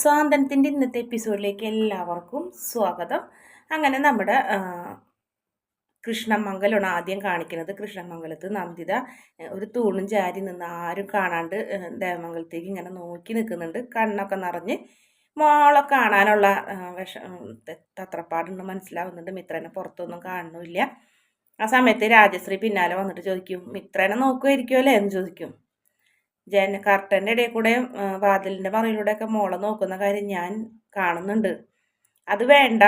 സ്വാതന്ത്ര്യത്തിൻ്റെ ഇന്നത്തെ എപ്പിസോഡിലേക്ക് എല്ലാവർക്കും സ്വാഗതം. അങ്ങനെ നമ്മുടെ കൃഷ്ണമംഗലമാണ് ആദ്യം കാണിക്കുന്നത്. കൃഷ്ണമംഗലത്ത് നന്ദിത ഒരു തൂണും ചാരി നിന്ന് ആരും കാണാണ്ട് ദേവമംഗലത്തേക്ക് ഇങ്ങനെ നോക്കി നിൽക്കുന്നുണ്ട്. കണ്ണൊക്കെ നിറഞ്ഞ് മോളെ കാണാനുള്ള തത്രപ്പാടുണ്ട് മനസ്സിലാവുന്നുണ്ട്. മിത്രനെ പുറത്തൊന്നും കാണുന്നില്ല. ആ സമയത്ത് രാജശ്രീ പിന്നാലെ വന്നിട്ട് ചോദിക്കും, മിത്രനെ നോക്കുമായിരിക്കുമല്ലേ എന്ന് ചോദിക്കും. കർട്ടൻ്റെ ഇടയിൽ കൂടെ വാതിലിൻ്റെ മറയിലൂടെയൊക്കെ മോളെ നോക്കുന്ന കാര്യം ഞാൻ കാണുന്നുണ്ട്. അത് വേണ്ട,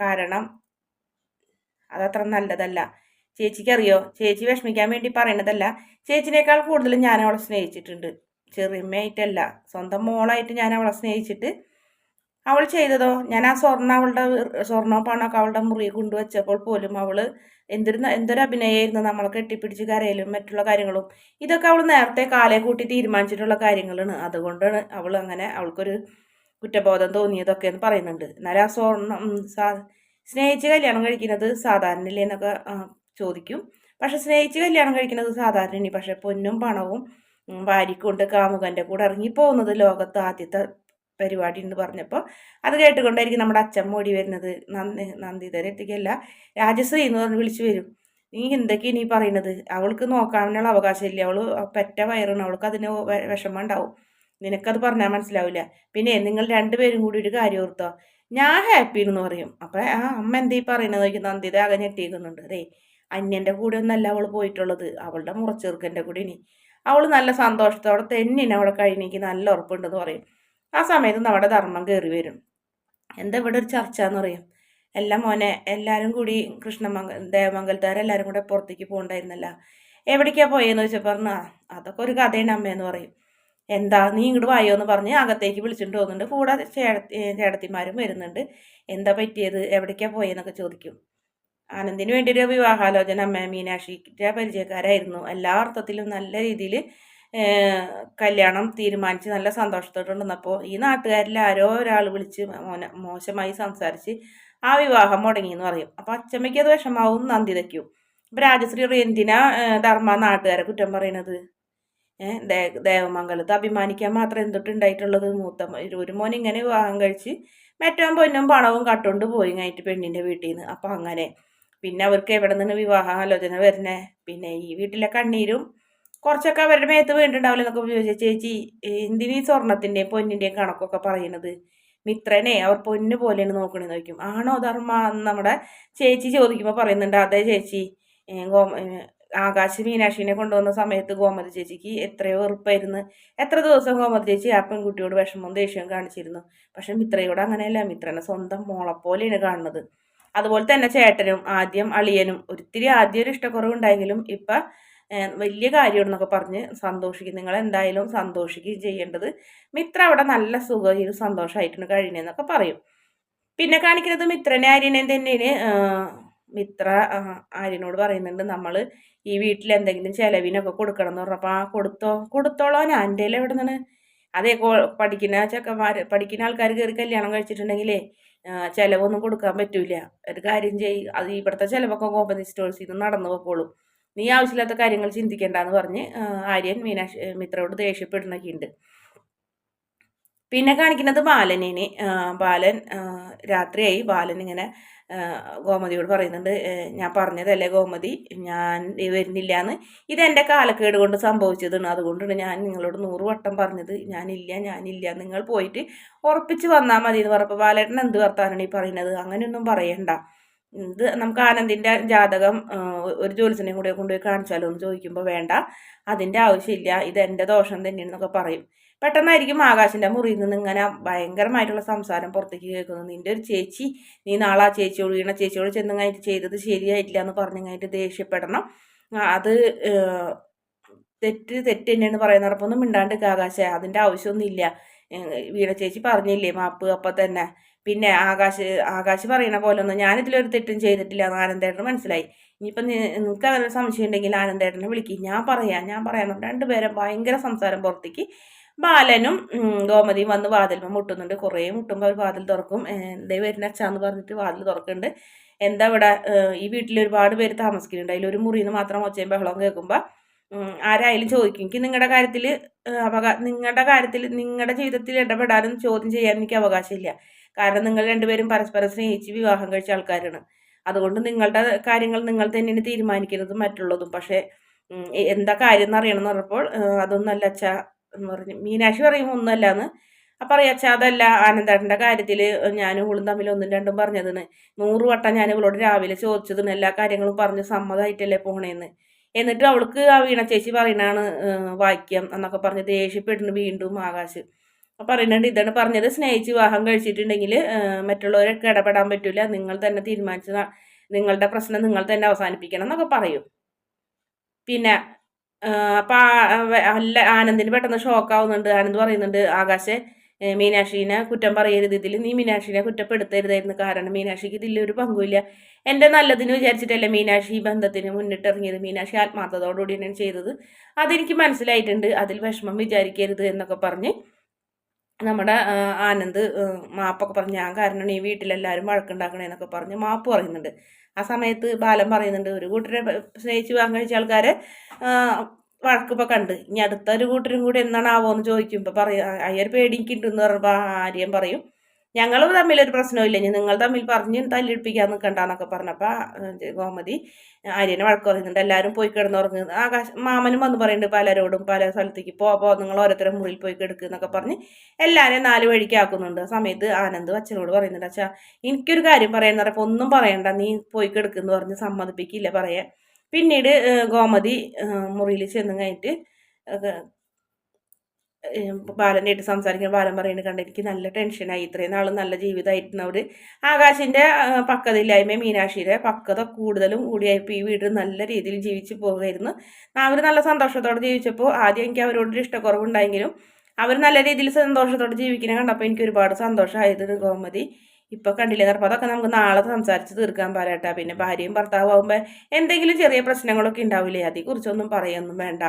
കാരണം അതത്ര നല്ലതല്ല. ചേച്ചിക്കറിയോ, ചേച്ചി വിഷമിക്കാൻ വേണ്ടി പറയണതല്ല. ചേച്ചിനേക്കാൾ കൂടുതൽ ഞാൻ അവളെ സ്നേഹിച്ചിട്ടുണ്ട്. ചെറിയമ്മയായിട്ടല്ല, സ്വന്തം മോളായിട്ട് ഞാൻ അവളെ സ്നേഹിച്ചിട്ട് അവൾ ചെയ്തതോ, ഞാൻ ആ സ്വർണ്ണവും പണമൊക്കെ അവളുടെ മുറി കൊണ്ടുവച്ചപ്പോൾ പോലും അവൾ എന്തൊരു അഭിനയമായിരുന്നു. നമ്മളെ കെട്ടിപ്പിടിച്ച് കരയിലും മറ്റുള്ള കാര്യങ്ങളും ഇതൊക്കെ അവൾ നേരത്തെ കാലേ കൂട്ടി തീരുമാനിച്ചിട്ടുള്ള കാര്യങ്ങളാണ്. അതുകൊണ്ടാണ് അവൾ അങ്ങനെ അവൾക്കൊരു കുറ്റബോധം തോന്നിയതൊക്കെ എന്ന് പറയുന്നുണ്ട്. എന്നാൽ ആ സ്നേഹിച്ച് കല്യാണം കഴിക്കുന്നത് സാധാരണയില്ലേ എന്നൊക്കെ ചോദിക്കും. പക്ഷെ സ്നേഹിച്ച് കല്യാണം കഴിക്കുന്നത് സാധാരണ, പക്ഷെ പൊന്നും പണവും വാരിക്കൊണ്ട് കാമുകൻ്റെ കൂടെ ഇറങ്ങിപ്പോകുന്നത് ലോകത്ത് ആദ്യത്തെ പരിപാടി എന്ന് പറഞ്ഞപ്പോൾ അത് കേട്ടുകൊണ്ടായിരിക്കും നമ്മുടെ അച്ഛൻ ഓടി വരുന്നത്. നന്ദിതരെ എത്തിക്കല്ല, രാജശ്രീ എന്ന് പറഞ്ഞ് വിളിച്ചു വരും. നീ എന്തൊക്കെയാണ് നീ പറയുന്നത്? അവൾക്ക് നോക്കാനുള്ള അവകാശമില്ല, അവൾ പെറ്റ വയറാണ്, അവൾക്ക് അതിന് വിഷമം ഉണ്ടാവും. നിനക്കത് പറഞ്ഞാൽ മനസ്സിലാവില്ല. പിന്നെ നിങ്ങൾ രണ്ടുപേരും കൂടി ഒരു കാര്യം ഓർത്തോ, ഞാൻ ഹാപ്പി എന്ന് പറയും. അപ്പം ആ അമ്മ എന്തീ പറയണത് നോക്കി നന്ദിത ആകെ ഞെട്ടിയേക്കുന്നുണ്ട്. അതേ, അന്യൻ്റെ കൂടെ ഒന്നല്ല അവൾ പോയിട്ടുള്ളത്, അവളുടെ മുറച്ചെറുക്കൻ്റെ കൂടെ. ഇനി അവൾ നല്ല സന്തോഷത്തോടെ തന്നെ അവളെ കഴിഞ്ഞേക്ക് നല്ല ഉറപ്പുണ്ടെന്ന് പറയും. ആ സമയത്ത് നമ്മുടെ ധർമ്മം കയറി വരും. എന്താ ഇവിടെ ഒരു ചർച്ച എന്ന് പറയും. എല്ലാം മോനെ, എല്ലാവരും കൂടി ദേവമംഗലത്താരെല്ലാവരും കൂടെ പുറത്തേക്ക് പോകണ്ടായിരുന്നല്ല, എവിടേക്കാണ് പോയെന്ന് വെച്ചാൽ പറഞ്ഞാ അതൊക്കെ ഒരു കഥയാണ് അമ്മയെന്ന് പറയും. എന്താ നീ ഇങ്ങോട്ട് വായോ എന്ന് പറഞ്ഞ് അകത്തേക്ക് വിളിച്ചിട്ട് പോകുന്നുണ്ട്. കൂടെ ചേട്ടത്തിമാരും വരുന്നുണ്ട്. എന്താ പറ്റിയത്, എവിടേക്കാണ് പോയെന്നൊക്കെ ചോദിക്കും. ആനന്ദിന് വേണ്ടിയൊരു വിവാഹാലോചന അമ്മ മീനാക്ഷിയുടെ പരിചയക്കാരായിരുന്നു. എല്ലാ അർത്ഥത്തിലും നല്ല രീതിയിൽ കല്യാണം തീരുമാനിച്ച് നല്ല സന്തോഷത്തോടുണ്ടെന്നപ്പോൾ ഈ നാട്ടുകാരിൽ ആരോ ഒരാൾ വിളിച്ച് മോശമായി സംസാരിച്ച് ആ വിവാഹം മുടങ്ങിയെന്ന് പറയും. അപ്പോൾ അച്ചമ്മയ്ക്ക് അത് വിഷമാവും, നന്ദിതയ്ക്കും. അപ്പോൾ രാജശ്രീ എന്തിനാ ധർമ്മ നാട്ടുകാരെ കുറ്റം പറയണത്? ദേവമംഗലത്ത് അഭിമാനിക്കാൻ മാത്രം എന്തൊട്ടുണ്ടായിട്ടുള്ളത്? ഒരു മോൻ ഇങ്ങനെ വിവാഹം കഴിച്ച് മറ്റോ പൊന്നും പണവും കട്ടുകൊണ്ട് പോയി കഴിഞ്ഞിട്ട് പെണ്ണിൻ്റെ വീട്ടിൽ നിന്ന്. അപ്പം അങ്ങനെ പിന്നെ അവർക്ക് എവിടെ നിന്ന് വിവാഹാലോചന വരുന്നേ? പിന്നെ ഈ വീട്ടിലെ കണ്ണീരും കുറച്ചൊക്കെ അവരുടെ മേത്ത് വീണ്ടുണ്ടാവില്ല എന്നൊക്കെ ചോദിച്ചാൽ, ചേച്ചി എന്തിനീ സ്വർണത്തിൻ്റെയും പൊന്നിൻ്റെയും കണക്കൊക്കെ പറയുന്നത്? മിത്രനെ അവർ പൊന്ന് പോലെയാണ് നോക്കണെന്ന് ചോദിക്കും. ആണോ ധർമ്മ നമ്മുടെ ചേച്ചി ചോദിക്കുമ്പോൾ പറയുന്നുണ്ട്, അതെ ചേച്ചി, ആകാശ് മീനാക്ഷിനെ കൊണ്ടുവന്ന സമയത്ത് ഗോമതി ചേച്ചിക്ക് എത്രയോ വെറുപ്പായിരുന്നു. എത്ര ദിവസം ഗോമതി ചേച്ചി ആ പെൺകുട്ടിയോട് വിഷമവും ദേഷ്യവും കാണിച്ചിരുന്നു. പക്ഷെ മിത്രയോട് അങ്ങനെയല്ല, മിത്രനെ സ്വന്തം മോളെപ്പോലെയാണ് കാണുന്നത്. അതുപോലെ തന്നെ ചേട്ടനും ആദ്യം അളിയനും ഒരിത്തിരി ആദ്യം ഒരു ഇഷ്ടക്കുറവുണ്ടായെങ്കിലും ഇപ്പം വലിയ കാര്യമെന്നൊക്കെ പറഞ്ഞ് സന്തോഷിക്കും. നിങ്ങൾ എന്തായാലും സന്തോഷിക്കുകയും ചെയ്യേണ്ടത്. മിത്ര അവിടെ നല്ല സുഖം സന്തോഷമായിട്ടാണ് കഴിയുന്നതെന്നൊക്കെ പറയും. പിന്നെ കാണിക്കുന്നത് മിത്രനെ ആര്യനെയും തന്നെയാണ്. മിത്ര ആര്യനോട് പറയുന്നുണ്ട്, നമ്മൾ ഈ വീട്ടിൽ എന്തെങ്കിലും ചിലവിനൊക്കെ കൊടുക്കണം എന്ന് പറഞ്ഞപ്പോൾ ആ കൊടുത്തോളോ, ഞാൻ എൻ്റെ എവിടെ നിന്നാണ്? അതേ പഠിക്കുന്ന ആൾക്കാർ കയറി കല്യാണം കഴിച്ചിട്ടുണ്ടെങ്കിലേ ചിലവൊന്നും കൊടുക്കാൻ പറ്റൂല. ഒരു കാര്യം അത് ഇവിടുത്തെ ചിലവൊക്കെ ഗോപതി സ്റ്റോഴ്സിൽ നിന്ന് നടന്നു പോക്കോളും. നീ ആവശ്യമില്ലാത്ത കാര്യങ്ങൾ ചിന്തിക്കേണ്ടെന്ന് പറഞ്ഞ് ആര്യൻ മിത്രയോട് ദേഷ്യപ്പെടുന്നൊക്കെ ഉണ്ട്. പിന്നെ കാണിക്കുന്നത് ബാലനെ. ബാലൻ രാത്രിയായി. ബാലൻ ഇങ്ങനെ ഗോമതിയോട് പറയുന്നുണ്ട്, ഞാൻ പറഞ്ഞതല്ലേ ഗോമതി, ഞാൻ വരുന്നില്ല എന്ന്. ഇതെൻ്റെ കാലക്കേട് കൊണ്ട് സംഭവിച്ചതാണ്, അതുകൊണ്ടാണ് ഞാൻ നിങ്ങളോട് 100 വട്ടം പറഞ്ഞത് ഞാനില്ല, നിങ്ങൾ പോയിട്ട് ഉറപ്പിച്ച് വന്നാൽ മതി എന്ന് പറഞ്ഞപ്പോൾ ബാലേട്ടൻ എന്ത് വർത്താനാണ് ഈ പറയുന്നത്? അങ്ങനെയൊന്നും പറയണ്ട. ഇത് നമുക്ക് ആനന്ദിൻ്റെ ജാതകം ഒരു ജോലിസിനെയും കൂടെ കൊണ്ടുപോയി കാണിച്ചാലോ എന്ന് ചോദിക്കുമ്പോൾ വേണ്ട, അതിൻ്റെ ആവശ്യമില്ല, ഇത് എൻ്റെ ദോഷം തന്നെയാണെന്നൊക്കെ പറയും. പെട്ടെന്നായിരിക്കും ആകാശിൻ്റെ മുറിയിൽ നിന്ന് ഇങ്ങനെ ഭയങ്കരമായിട്ടുള്ള സംസാരം പുറത്തേക്ക് കേൾക്കുന്നത്. നിൻ്റെ ഒരു ചേച്ചി, നീ നാളെ ആ ചേച്ചിയോട് ചെന്നങ്ങായിട്ട് ചെയ്തത് ശരിയായിട്ടില്ല എന്ന് പറഞ്ഞങ്ങായിട്ട് ദേഷ്യപ്പെടണം. അത് തെറ്റ് തന്നെയാണ് പറയുന്നവരപ്പോൾ ഒന്നും മിണ്ടാണ്ട് ആകാശ, അതിൻ്റെ ആവശ്യമൊന്നുമില്ല. വീണ ചേച്ചി പറഞ്ഞില്ലേ മാപ്പ് അപ്പം തന്നെ. പിന്നെ ആകാശ് പറയണ പോലെ ഒന്നും ഞാനിതിലൊരു തെറ്റും ചെയ്തിട്ടില്ല എന്ന് ആനന്ദേട്ടന് മനസ്സിലായി. ഇനിയിപ്പം നിങ്ങൾക്ക് അങ്ങനെ സംശയം ഉണ്ടെങ്കിൽ ആനന്ദേട്ടനെ വിളിക്കും, ഞാൻ പറയാം. രണ്ടുപേരും ഭയങ്കര സംസാരം പുറത്തേക്ക്. ബാലനും ഗോമതിയും വന്ന് വാതിൽമ മുട്ടുന്നുണ്ട്. കുറേ മുട്ടുമ്പോൾ അവർ വാതിൽ തുറക്കും. എന്തേ വരുന്ന അച്ഛാന്ന് പറഞ്ഞിട്ട് വാതിൽ തുറക്കുന്നുണ്ട്. എന്താ ഇവിടെ ഈ വീട്ടിൽ ഒരുപാട് പേര് താമസിക്കുന്നുണ്ട്, അതിലൊരു മുറിയിൽ നിന്ന് മാത്രം ഒച്ചയും ബഹളവും കേൾക്കുമ്പോൾ ആരായാലും ചോദിക്കും. എനിക്ക് നിങ്ങളുടെ കാര്യത്തിൽ നിങ്ങളുടെ ജീവിതത്തിൽ ഇടപെടാനും ചോദ്യം ചെയ്യാനും എനിക്ക് അവകാശമില്ല. കാരണം നിങ്ങൾ രണ്ടുപേരും പരസ്പരം സ്നേഹിച്ച് വിവാഹം കഴിച്ച ആൾക്കാരാണ്. അതുകൊണ്ട് നിങ്ങളുടെ കാര്യങ്ങൾ നിങ്ങൾ തന്നെയാണ് തീരുമാനിക്കുന്നതും മറ്റുള്ളതും. പക്ഷേ എന്താ കാര്യം എന്നറിയണമെന്ന് പറഞ്ഞപ്പോൾ അതൊന്നല്ല അച്ഛാ എന്ന് പറഞ്ഞു. മീനാക്ഷി പറയും ഒന്നുമല്ലാന്ന്. അപ്പം പറയാം അച്ഛാ അതല്ല ആനന്ദേട്ടൻ്റെ കാര്യത്തിൽ ഞാനും ഇവളും തമ്മിൽ ഒന്നും രണ്ടും പറഞ്ഞതെന്ന് 100 വട്ടം ഞാൻ ഇവളോട് രാവിലെ ചോദിച്ചതെന്ന് എല്ലാ കാര്യങ്ങളും പറഞ്ഞ് സമ്മതമായിട്ടല്ലേ പോണേന്ന്. എന്നിട്ട് അവൾക്ക് ആ വീണ ചേച്ചി പറയണാണ് വാക്യം എന്നൊക്കെ പറഞ്ഞ് ദേഷ്യപ്പെടുന്നു വീണ്ടും ആകാശ്. പറയുന്നുണ്ട് ഇതാണ് പറഞ്ഞത്, സ്നേഹിച്ച് വിവാഹം കഴിച്ചിട്ടുണ്ടെങ്കിൽ മറ്റുള്ളവരൊക്കെ ഇടപെടാൻ പറ്റില്ല, നിങ്ങൾ തന്നെ തീരുമാനിച്ച നിങ്ങളുടെ പ്രശ്നം നിങ്ങൾ തന്നെ അവസാനിപ്പിക്കണം എന്നൊക്കെ പറയും. പിന്നെ അപ്പം അല്ല ആനന്ദിന് പെട്ടെന്ന് ഷോക്കാവുന്നുണ്ട്. ആനന്ദ് പറയുന്നുണ്ട് ആകാശെ മീനാക്ഷിനെ കുറ്റം പറയരുത്, ഇതിൽ നീ മീനാക്ഷിനെ കുറ്റപ്പെടുത്തരുതായിരുന്നു. കാരണം മീനാക്ഷിക്ക് ഇതിലൊരു പങ്കുമില്ല. എൻ്റെ നല്ലതിന് വിചാരിച്ചിട്ടല്ലേ മീനാക്ഷി ഈ ബന്ധത്തിന് മുന്നിട്ടിറങ്ങിയത്. മീനാക്ഷി ആത്മാർത്ഥതയോടുകൂടി തന്നെയാണ് ചെയ്തത്. അതെനിക്ക് മനസ്സിലായിട്ടുണ്ട്, അതിൽ വിഷമം വിചാരിക്കരുത് എന്നൊക്കെ പറഞ്ഞ് നമ്മുടെ ആനന്ദ് മാപ്പൊക്കെ പറഞ്ഞ് ഞാൻ കാരണമാണ് ഈ വീട്ടിലെല്ലാവരും വഴക്കുണ്ടാക്കണേന്നൊക്കെ പറഞ്ഞ് മാപ്പ് പറയുന്നുണ്ട്. ആ സമയത്ത് ബാലൻ പറയുന്നുണ്ട് ഒരു കൂട്ടരെ സ്നേഹിച്ച് വിവാഹം കഴിച്ച ആൾക്കാരെ വഴക്കിപ്പോൾ കണ്ട് ഇനി അടുത്തൊരു കൂട്ടരും കൂടി എന്നാണാവോ എന്ന് ചോദിക്കുമ്പോൾ പറയും അയ്യൊരു പേടിക്കുണ്ടെന്ന് പറയുമ്പോൾ ആര്യം പറയും ഞങ്ങൾ തമ്മിലൊരു പ്രശ്നമില്ല, ഇനി നിങ്ങൾ തമ്മിൽ പറഞ്ഞ് തല്ലിടിപ്പിക്കാൻ നിൽക്കണ്ടെന്നൊക്കെ പറഞ്ഞപ്പോൾ ഗോമതി ആര്യനെ വഴക്ക് പറയുന്നുണ്ട്. എല്ലാവരും പോയി കിടന്നുറങ്ങുന്നത് മാമനും വന്ന് പറയുന്നുണ്ട് പലരോടും പല സ്ഥലത്തേക്ക് പോ നിങ്ങൾ ഓരോരുത്തരും മുറിയിൽ പോയി കിടക്കുന്നൊക്കെ പറഞ്ഞ് എല്ലാവരെയും 4 വഴിക്ക് ആക്കുന്നുണ്ട്. ആ സമയത്ത് ആനന്ദ് അച്ഛനോട് പറയുന്നുണ്ട് അച്ഛാ എനിക്കൊരു കാര്യം പറയാന്ന് പറഞ്ഞപ്പോൾ ഒന്നും പറയണ്ട, നീ പോയി കിടക്കുമെന്ന് പറഞ്ഞ് സമ്മതിപ്പിക്കില്ല പറയാൻ. പിന്നീട് ഗോമതി മുറിയിൽ ചെന്ന് കഴിഞ്ഞിട്ട് ബാലൻ്റെ ആയിട്ട് സംസാരിക്കുമ്പോൾ ബാലൻ പറയുന്നത് കണ്ട് എനിക്ക് നല്ല ടെൻഷനായി. ഇത്രയും നാൾ നല്ല ജീവിതമായിരുന്നവർ ആകാശിൻ്റെ പക്വതയില്ലായ്മ മീനാക്ഷിയുടെ പക്വത കൂടുതലും കൂടിയായപ്പോൾ ഈ വീട്ടിൽ നല്ല രീതിയിൽ ജീവിച്ച് പോകുമായിരുന്നു. അവർ നല്ല സന്തോഷത്തോടെ ജീവിച്ചപ്പോൾ ആദ്യം എനിക്ക് അവരോടൊരു ഇഷ്ടക്കുറവുണ്ടായെങ്കിലും അവർ നല്ല രീതിയിൽ സന്തോഷത്തോടെ ജീവിക്കുന്നത് കണ്ടപ്പോൾ എനിക്ക് ഒരുപാട് സന്തോഷമായത് ഗോമതി. ഇപ്പം കണ്ടില്ലേ അപ്പോൾ അതൊക്കെ നമുക്ക് നാളെ സംസാരിച്ച് തീർക്കാൻ പാരാട്ടാ. പിന്നെ ഭാര്യയും ഭർത്താവും ആകുമ്പോൾ എന്തെങ്കിലും ചെറിയ പ്രശ്നങ്ങളൊക്കെ ഉണ്ടാവില്ലേ, അതേക്കുറിച്ചൊന്നും പറയൊന്നും വേണ്ട,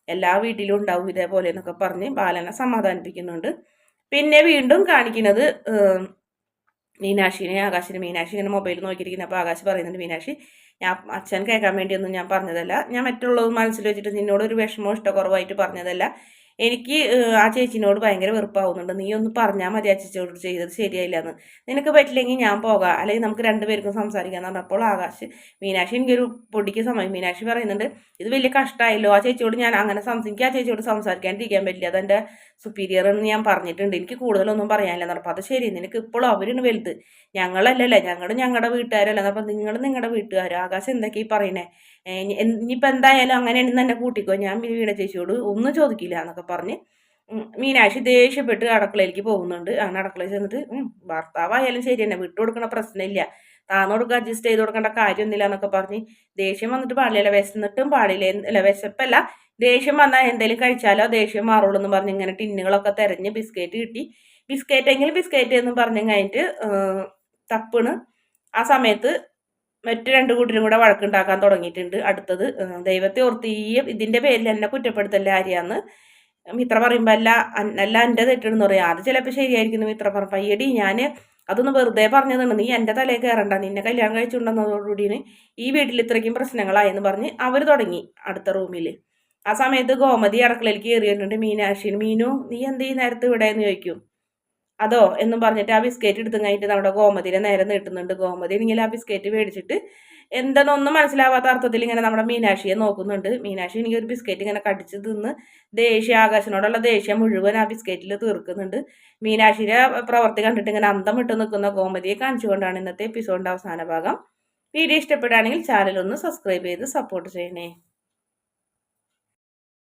എല്ലാ വീട്ടിലും ഉണ്ടാവും ഇതേപോലെ എന്നൊക്കെ പറഞ്ഞ് ബാലനെ സമാധാനിപ്പിക്കുന്നുണ്ട്. പിന്നെ വീണ്ടും കാണിക്കുന്നത് ആകാശിനെ മീനാക്ഷി ഇങ്ങനെ മൊബൈൽ നോക്കിയിരിക്കുന്നത്. അപ്പോൾ ആകാശ് പറയുന്നുണ്ട് മീനാക്ഷി ഞാൻ അച്ഛൻ കേൾക്കാൻ വേണ്ടിയൊന്നും ഞാൻ പറഞ്ഞതല്ല, ഞാൻ മറ്റുള്ളത് മനസ്സിൽ വെച്ചിട്ട് നിന്നോടൊരു വിഷമോ ഇഷ്ടക്കുറവായിട്ട് പറഞ്ഞതല്ല, എനിക്ക് ആ ചേച്ചിനോട് ഭയങ്കര വെറുപ്പാവുന്നുണ്ട്, നീ ഒന്ന് പറഞ്ഞാൽ മതി ആ ചേച്ചിയോട് ചെയ്തത് ശരിയായില്ലെന്ന്, നിനക്ക് പറ്റില്ലെങ്കിൽ ഞാൻ പോകാം അല്ലെങ്കിൽ നമുക്ക് രണ്ടുപേർക്കും സംസാരിക്കാമെന്ന് പറഞ്ഞപ്പോൾ ആകാശ് മീനാക്ഷി എനിക്കൊരു പൊടിക്ക് സമയം മീനാക്ഷി പറയുന്നുണ്ട് ഇത് വലിയ കഷ്ടമായല്ലോ, ആ ചേച്ചിയോട് ഞാൻ അങ്ങനെ എനിക്ക് ആ ചേച്ചിയോട് സംസാരിക്കാണ്ടിരിക്കാൻ പറ്റില്ല, അതെൻ്റെ സുപ്പീരിയർ എന്ന് ഞാൻ പറഞ്ഞിട്ടുണ്ട്, എനിക്ക് കൂടുതലൊന്നും പറയാനില്ലെന്ന് പറഞ്ഞപ്പോൾ അത് ശരി നിനക്ക് ഇപ്പോഴും അവരാണ് വലുത്, ഞങ്ങളല്ലല്ലേ, ഞങ്ങളുടെ വീട്ടുകാരല്ല, അപ്പം നിങ്ങളുടെ വീട്ടുകാർ ആകാശം എന്തൊക്കെയാ ഈ പറയണേ, ഇനിയിപ്പോൾ എന്തായാലും അങ്ങനെയാണെന്ന് തന്നെ കൂട്ടിക്കോ, ഞാൻ വീണ ചേച്ചിയോട് ഒന്നും ചോദിക്കില്ല എന്നൊക്കെ പറഞ്ഞ് മീനാക്ഷി ദേഷ്യപ്പെട്ട് അടുക്കളയിലേക്ക് പോകുന്നുണ്ട്. അങ്ങനെ അടുക്കളയിൽ ചെന്നിട്ട് ഭർത്താവായാലും ശരി തന്നെ വിട്ടുകൊടുക്കണ പ്രശ്നമില്ല, താന്നോടുക്ക് അഡ്ജസ്റ്റ് ചെയ്ത് കൊടുക്കേണ്ട കാര്യമൊന്നുമില്ല എന്നൊക്കെ പറഞ്ഞ് ദേഷ്യം വന്നിട്ട് പാടില്ല, വിശന്നിട്ടും പാടില്ല, അല്ല വിശപ്പല്ല ദേഷ്യം വന്നാൽ എന്തെങ്കിലും കഴിച്ചാലോ ദേഷ്യം മാറുള്ളൂ എന്ന് പറഞ്ഞ് ഇങ്ങനെ ടിന്നുകളൊക്കെ തിരഞ്ഞ് ബിസ്ക്കറ്റ് കിട്ടി, ബിസ്ക്കറ്റ് എന്ന് പറഞ്ഞു കഴിഞ്ഞിട്ട് തപ്പിണ്. ആ സമയത്ത് മറ്റു 2 കൂട്ടരും കൂടെ വഴക്കുണ്ടാക്കാൻ തുടങ്ങിയിട്ടുണ്ട്. അടുത്തത് ദൈവത്തെ ഓർത്ത് ഇതിൻ്റെ പേരിൽ എന്നെ കുറ്റപ്പെടുത്തല്ല ആര്യാന്ന് മിത്ര പറയുമ്പോൾ അല്ല എൻ്റെ തെറ്റെന്ന് പറയാം. അത് ചിലപ്പോൾ ശരിയായിരിക്കുന്നു മിത്ര പറഞ്ഞു പയ്യടി ഞാൻ അതൊന്ന് വെറുതെ പറഞ്ഞതാണ്, നീ എൻ്റെ തലയിൽ കയറണ്ട, നിന്നെ കല്യാണം കഴിച്ചുകൊണ്ടെന്നതോടുകൂടിയാണ് ഈ വീട്ടിൽ ഇത്രയ്ക്കും പ്രശ്നങ്ങളായെന്ന് പറഞ്ഞ് അവർ തുടങ്ങി അടുത്ത റൂമിൽ. ആ സമയത്ത് ഗോമതി അടുക്കളയിലേക്ക് കയറിയിട്ടുണ്ട്. മീനു നീ എന്ത് ഈ നേരത്തെ ഇവിടെ എന്ന് ചോദിക്കും. അതോ എന്നും പറഞ്ഞിട്ട് ആ ബിസ്ക്കറ്റ് എടുത്തും കഴിഞ്ഞിട്ട് നമ്മുടെ ഗോമതിനെ നേരെ നീട്ടുന്നുണ്ട്. ഗോമതി ഇങ്ങനെ ആ ബിസ്ക്കറ്റ് മേടിച്ചിട്ട് എന്തെന്നൊന്നും മനസ്സിലാവാത്ത അർത്ഥത്തിൽ ഇങ്ങനെ നമ്മുടെ മീനാക്ഷിയെ നോക്കുന്നുണ്ട്. മീനാക്ഷി എനിക്ക് ഒരു ബിസ്ക്കറ്റ് ഇങ്ങനെ കടിച്ച് തിന്ന് ആകാശനോടുള്ള ദേഷ്യം മുഴുവൻ ആ ബിസ്ക്കറ്റിൽ തീർക്കുന്നുണ്ട്. മീനാക്ഷിയുടെ പ്രവൃത്തി കണ്ടിട്ട് ഇങ്ങനെ അന്തം വിട്ട് നിൽക്കുന്ന ഗോമതിയെ കാണിച്ചുകൊണ്ടാണ് ഇന്നത്തെ എപ്പിസോഡിൻ്റെ അവസാന ഭാഗം. വീഡിയോ ഇഷ്ടപ്പെടുകയാണെങ്കിൽ ചാനൽ ഒന്ന് സബ്സ്ക്രൈബ് ചെയ്ത് സപ്പോർട്ട് ചെയ്യണേ.